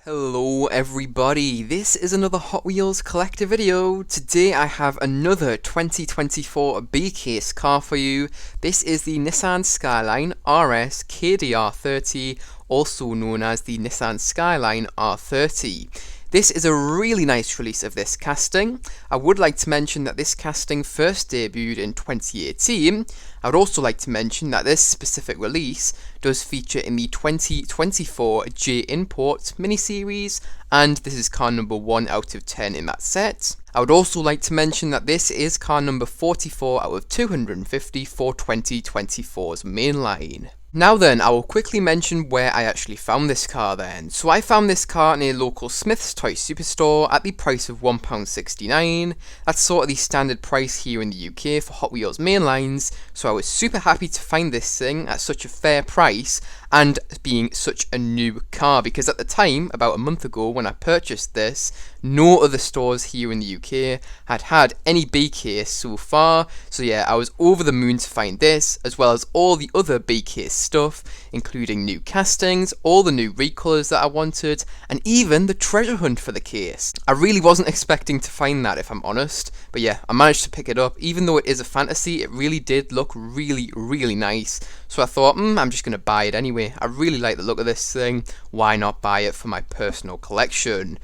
Hello everybody, this is another Hot Wheels collector video. Today I have another 2024 B-Case car for you. This is the Nissan Skyline RS KDR30, also known as the Nissan Skyline R30. This is a really nice release of this casting. I would like to mention that this casting first debuted in 2018. I would also like to mention that this specific release does feature in the 2024 J Import miniseries, and this is car number 1 out of 10 in that set. I would also like to mention that this is car number 44 out of 250 for 2024's mainline. Now then, I will quickly mention where I actually found this car then. So I found this car in a local Smyth's toy superstore at the price of £1.69. That's sort of the standard price here in the UK for Hot Wheels mainlines, so I was super happy to find this thing at such a fair price and being such a new car, because at the time, about a month ago when I purchased this, no other stores here in the UK had any B-Case so far. So yeah, I was over the moon to find this, as well as all the other B-Case stuff, including new castings, all the new recolours that I wanted, and even the treasure hunt for the case. I really wasn't expecting to find that, if I'm honest, but yeah, I managed to pick it up. Even though it is a fantasy, it really did look really nice, so I thought, I'm just going to buy it anyway. I really like the look of this thing, why not buy it for my personal collection?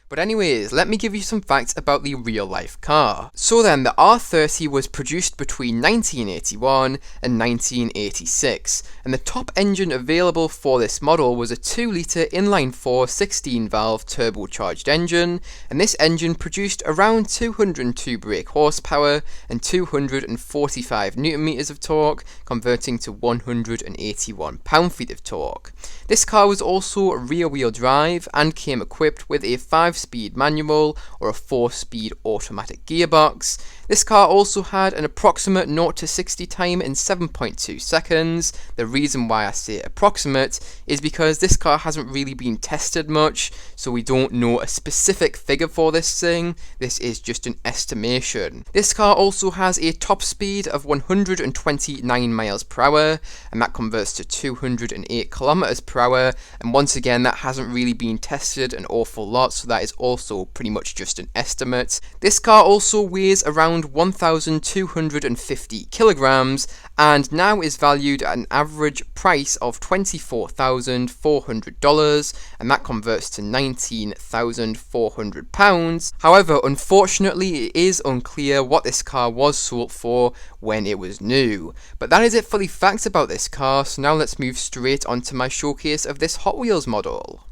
But anyways, let me give you some facts about the real life car. So then, the R30 was produced between 1981 and 1986, and the top engine available for this model was a 2-litre inline-4 16-valve turbocharged engine, and this engine produced around 202 brake horsepower and 245 Nm of torque, converting to 181 pound-feet of torque. This car was also rear-wheel drive and came equipped with a 5-speed manual or a 4-speed automatic gearbox. This car also had an approximate 0 to 60 time in 7.2 seconds. The reason why I say approximate is because this car hasn't really been tested much, so we don't know a specific figure for this thing. This is just an estimation. This car also has a top speed of 129 miles per hour, and that converts to 208 kilometers per hour, and once again that hasn't really been tested an awful lot, so that is also pretty much just an estimate. This car also weighs around 1,250 kilograms and now is valued at an average price of $24,400, and that converts to £19,400. However, unfortunately, it is unclear what this car was sold for when it was new. But that is it for the facts about this car, so now let's move straight onto my showcase of this Hot Wheels model.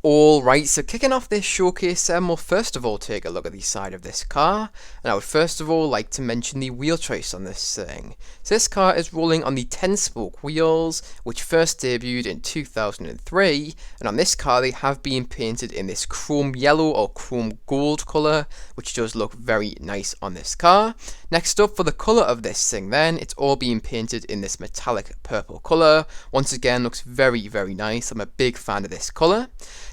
Alright, so kicking off this showcase, we'll first of all take a look at the side of this car, and I would first of all like to mention the wheel choice on this thing. So this car is rolling on the 10-spoke wheels, which first debuted in 2003, and on this car they have been painted in this chrome yellow or chrome gold colour, which does look very nice on this car. Next up, for the colour of this thing then, it's all being painted in this metallic purple colour. Once again, looks very nice. I'm a big fan of this colour.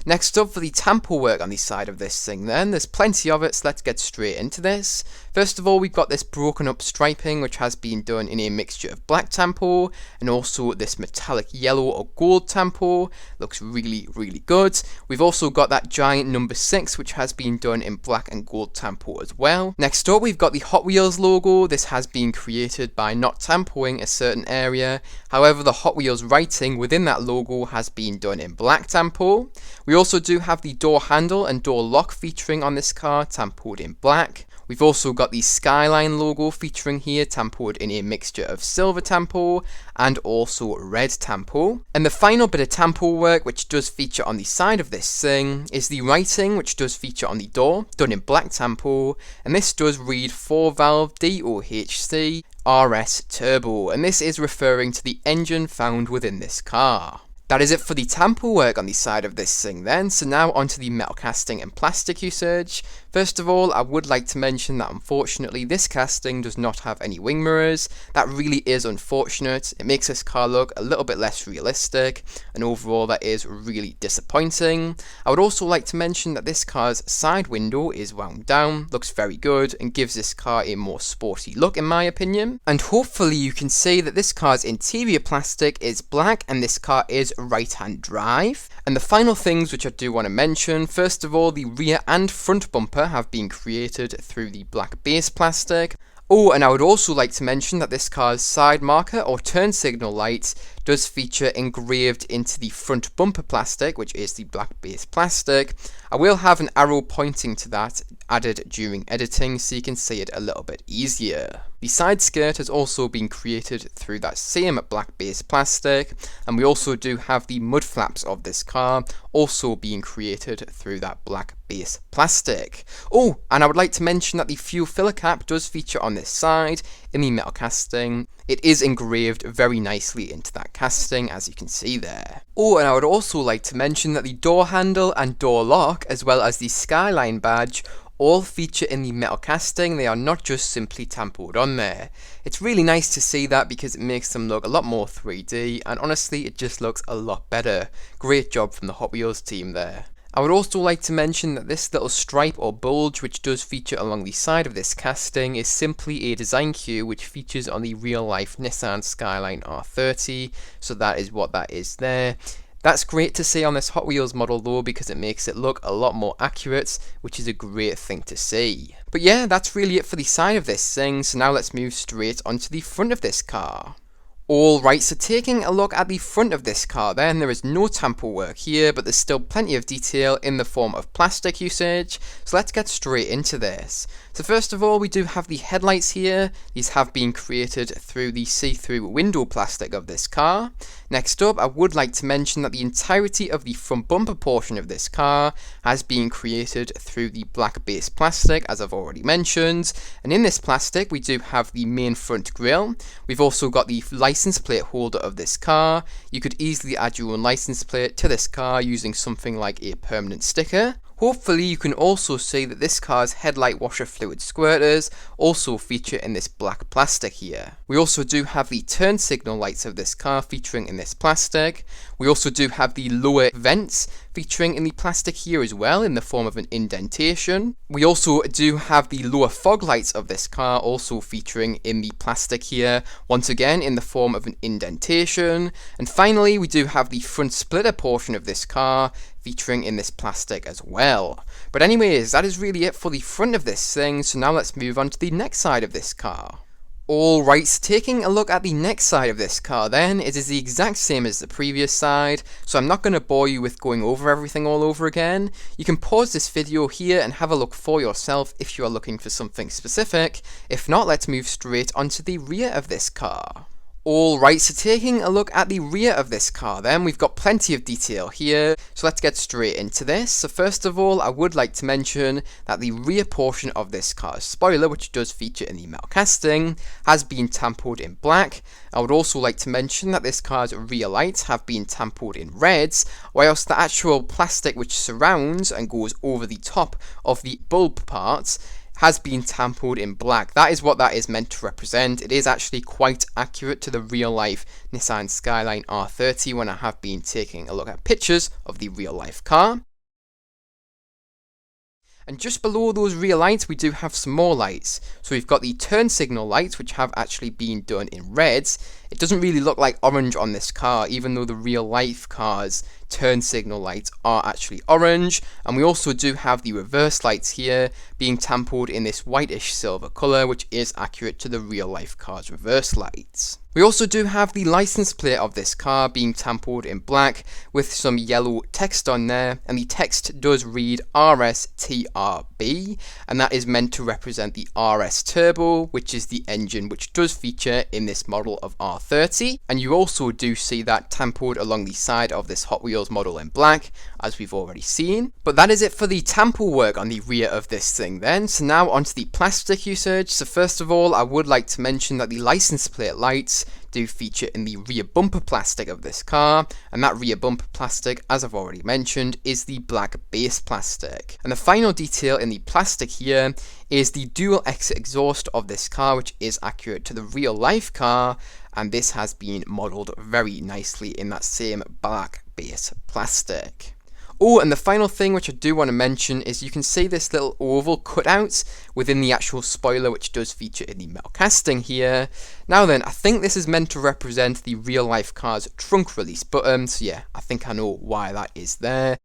Next up, for the tampo work on the side of this thing then, there's plenty of it, so let's get straight into this. First of all, we've got this broken up striping, which has been done in a mixture of black tampo and also this metallic yellow or gold tampo. Looks really good. We've also got that giant number 6, which has been done in black and gold tampo as well. Next up, we've got the Hot Wheels logo. This has been created by not tampoing a certain area. However, the Hot Wheels writing within that logo has been done in black tampo. We also do have the door handle and door lock featuring on this car, tampoed in black. We've also got the Skyline logo featuring here, tampoed in a mixture of silver tampo and also red tampo. And the final bit of tampo work, which does feature on the side of this thing, is the writing, which does feature on the door, done in black tampo, and this does read 4-valve DOHC RS Turbo, and this is referring to the engine found within this car. That is it for the tampo work on the side of this thing then, so now onto the metal casting and plastic usage. First of all, I would like to mention that unfortunately this casting does not have any wing mirrors. That really is unfortunate. It makes this car look a little bit less realistic, and overall that is really disappointing. I would also like to mention that this car's side window is wound down, looks very good, and gives this car a more sporty look in my opinion. And hopefully you can see that this car's interior plastic is black and this car is right-hand drive. And the final things which I do want to mention, first of all, the rear and front bumper have been created through the black base plastic. Oh, and I would also like to mention that this car's side marker or turn signal light does feature engraved into the front bumper plastic, which is the black base plastic. I will have an arrow pointing to that added during editing so you can see it a little bit easier. The side skirt has also been created through that same black base plastic, and we also do have the mud flaps of this car also being created through that black base plastic. Oh, and I would like to mention that the fuel filler cap does feature on this side in the metal casting. It is engraved very nicely into that casting, as you can see there. Oh, and I would also like to mention that the door handle and door lock, as well as the Skyline badge, all feature in the metal casting. They are not just simply tampered on there. It's really nice to see that because it makes them look a lot more 3D, and honestly it just looks a lot better. Great job from the Hot Wheels team there. I would also like to mention that this little stripe or bulge which does feature along the side of this casting is simply a design cue which features on the real life Nissan Skyline R30, so that is what that is there. That's great to see on this Hot Wheels model though, because it makes it look a lot more accurate, which is a great thing to see. But yeah, that's really it for the side of this thing, so now let's move straight onto the front of this car. Alright, so taking a look at the front of this car then, there is no tamper work here, but there's still plenty of detail in the form of plastic usage, so let's get straight into this. So first of all, we do have the headlights here. These have been created through the see-through window plastic of this car. Next up, I would like to mention that the entirety of the front bumper portion of this car has been created through the black base plastic, as I've already mentioned. And in this plastic, we do have the main front grille. We've also got the license plate holder of this car. You could easily add your own license plate to this car using something like a permanent sticker. Hopefully you can also see that this car's headlight washer fluid squirters also feature in this black plastic here. We also do have the turn signal lights of this car featuring in this plastic. We also do have the lower vents featuring in the plastic here as well in the form of an indentation. We also do have the lower fog lights of this car also featuring in the plastic here, once again in the form of an indentation. And finally we do have the front splitter portion of this car featuring in this plastic as well. But anyways, that is really it for the front of this thing, so now let's move on to the next side of this car. Alright, so taking a look at the next side of this car then, it is the exact same as the previous side, so I'm not going to bore you with going over everything all over again. You can pause this video here and have a look for yourself if you are looking for something specific. If not, let's move straight onto the rear of this car. Alright, so taking a look at the rear of this car then, we've got plenty of detail here, so let's get straight into this. So first of all, I would like to mention that the rear portion of this car's spoiler, which does feature in the metal casting, has been tampered in black. I would also like to mention that this car's rear lights have been tampered in reds, whilst the actual plastic which surrounds and goes over the top of the bulb parts has been tampered in black. That is what that is meant to represent. It is actually quite accurate to the real life Nissan Skyline R30 when I have been taking a look at pictures of the real life car. And just below those rear lights we do have some more lights. So we've got the turn signal lights which have actually been done in reds. It doesn't really look like orange on this car, even though the real life car's turn signal lights are actually orange. And we also do have the reverse lights here being tampered in this whitish silver colour, which is accurate to the real life car's reverse lights. We also do have the license plate of this car being tampered in black with some yellow text on there, and the text does read RSTRB, and that is meant to represent the RS Turbo, which is the engine which does feature in this model of R30. And you also do see that tampered along the side of this Hot Wheels Wheels model in black, as we've already seen. But that is it for the tamper work on the rear of this thing then. So now onto the plastic usage. So first of all, I would like to mention that the license plate lights do feature in the rear bumper plastic of this car, and that rear bumper plastic, as I've already mentioned, is the black base plastic. And the final detail in the plastic here is the dual exit exhaust of this car, which is accurate to the real life car, and this has been modelled very nicely in that same black base plastic. Oh, and the final thing which I do want to mention is you can see this little oval cutout within the actual spoiler, which does feature in the metal casting here. Now then, I think this is meant to represent the real life car's trunk release button, so yeah, I think I know why that is there.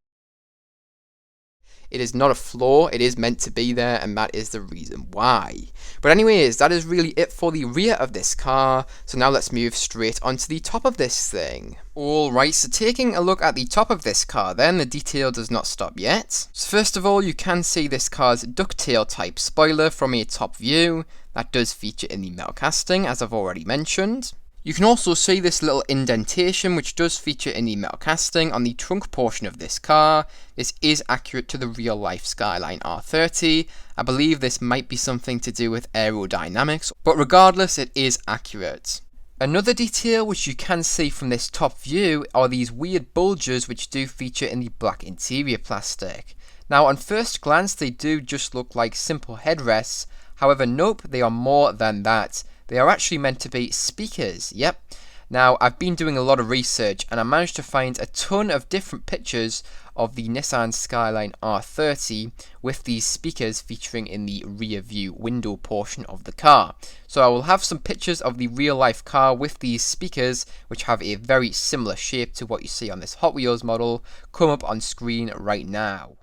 It is not a flaw, it is meant to be there, and that is the reason why. But anyways, that is really it for the rear of this car, so now let's move straight onto the top of this thing. Alright, so taking a look at the top of this car then, the detail does not stop yet. So first of all, you can see this car's ducktail type spoiler from a top view. That does feature in the metal casting, as I've already mentioned. You can also see this little indentation which does feature in the metal casting on the trunk portion of this car. This is accurate to the real life Skyline R30. I believe this might be something to do with aerodynamics, but regardless it is accurate. Another detail which you can see from this top view are these weird bulges which do feature in the black interior plastic. Now on first glance they do just look like simple headrests, however nope, they are more than that. They are actually meant to be speakers, yep. Now, I've been doing a lot of research and I managed to find a ton of different pictures of the Nissan Skyline R30 with these speakers featuring in the rear view window portion of the car. So I will have some pictures of the real life car with these speakers, which have a very similar shape to what you see on this Hot Wheels model, come up on screen right now.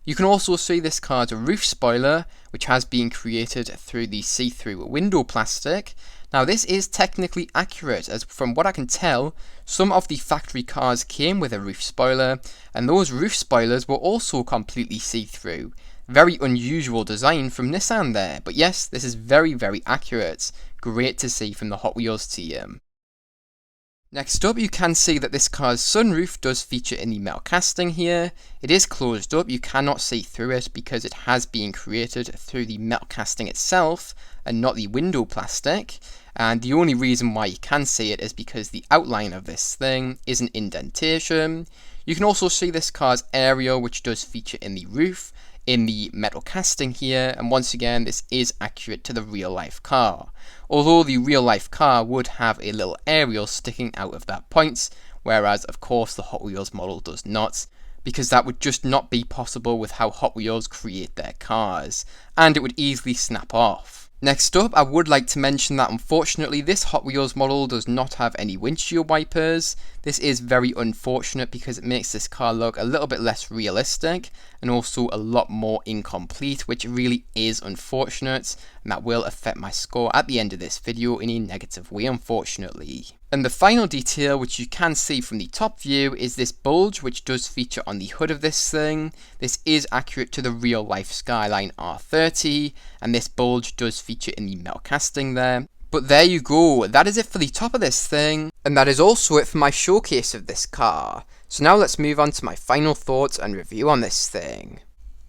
You can also see this car's roof spoiler, which has been created through the see-through window plastic. Now this is technically accurate, as from what I can tell, some of the factory cars came with a roof spoiler, and those roof spoilers were also completely see-through. Very unusual design from Nissan there, but yes, this is very, very accurate. Great to see from the Hot Wheels team. Next up, you can see that this car's sunroof does feature in the metal casting here. It is closed up, you cannot see through it because it has been created through the metal casting itself and not the window plastic. And the only reason why you can see it is because the outline of this thing is an indentation. You can also see this car's area, which does feature in the roof, in the metal casting here, and once again this is accurate to the real life car. Although the real life car would have a little aerial sticking out of that point, whereas of course the Hot Wheels model does not, because that would just not be possible with how Hot Wheels create their cars, and it would easily snap off. Next up, I would like to mention that unfortunately this Hot Wheels model does not have any windshield wipers. This is very unfortunate because it makes this car look a little bit less realistic and also a lot more incomplete, which really is unfortunate, and that will affect my score at the end of this video in a negative way, unfortunately. And the final detail which you can see from the top view is this bulge which does feature on the hood of this thing. This is accurate to the real life Skyline R30, and this bulge does feature in the metal casting there. But there you go, that is it for the top of this thing, and that is also it for my showcase of this car. So now let's move on to my final thoughts and review on this thing.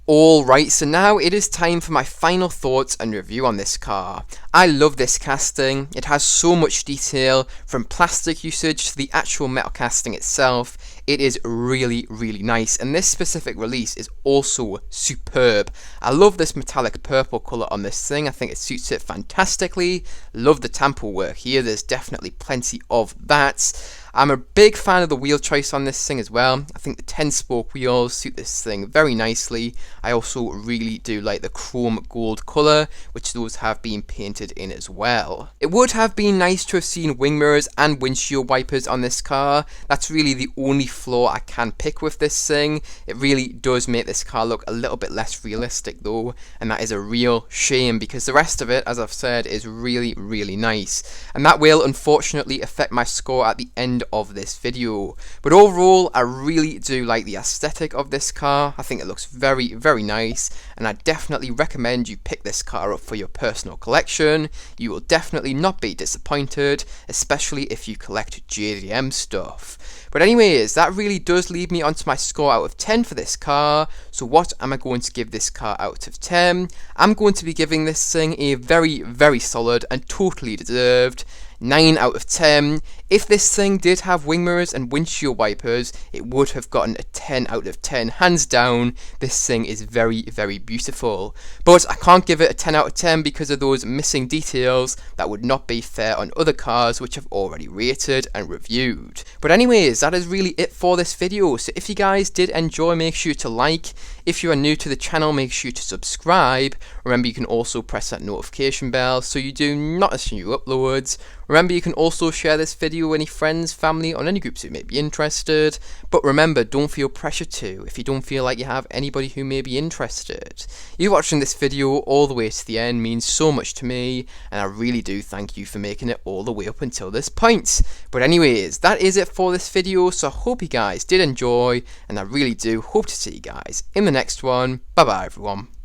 Alright, so now it is time for my final thoughts and review on this car. I love this casting, it has so much detail, from plastic usage to the actual metal casting itself. It is really, really nice, and this specific release is also superb. I love this metallic purple colour on this thing, I think it suits it fantastically. Love the tamper work here, there's definitely plenty of that. I'm a big fan of the wheel choice on this thing as well. I think the 10-spoke wheels suit this thing very nicely. I also really do like the chrome gold colour, which those have been painted in as well. It would have been nice to have seen wing mirrors and windshield wipers on this car. That's really the only flaw I can pick with this thing. It really does make this car look a little bit less realistic though, and that is a real shame because the rest of it, as I've said, is really nice. And that will unfortunately affect my score at the end of this video. But overall, I really do like the aesthetic of this car. I think it looks very nice, and I definitely recommend you pick this car up for your personal collection. You will definitely not be disappointed, especially if you collect JDM stuff. But anyways, that really does lead me onto my score out of 10 for this car. So what am I going to give this car out of 10? I'm going to be giving this thing a very solid and totally deserved 9 out of 10. If this thing did have wing mirrors and windshield wipers, it would have gotten a 10 out of 10, hands down. This thing is very beautiful. But I can't give it a 10 out of 10 because of those missing details. That would not be fair on other cars which I've already rated and reviewed. But anyways, that is really it for this video. So if you guys did enjoy, make sure to like. If you are new to the channel, make sure to subscribe. Remember, you can also press that notification bell so you do not miss new uploads. Remember, you can also share this video with any friends, family, or any groups who may be interested. But remember, don't feel pressure to if you don't feel like you have anybody who may be interested. You watching this video all the way to the end means so much to me, and I really do thank you for making it all the way up until this point. But anyways, that is it for this video, so I hope you guys did enjoy, and I really do hope to see you guys in the next one. Bye bye everyone.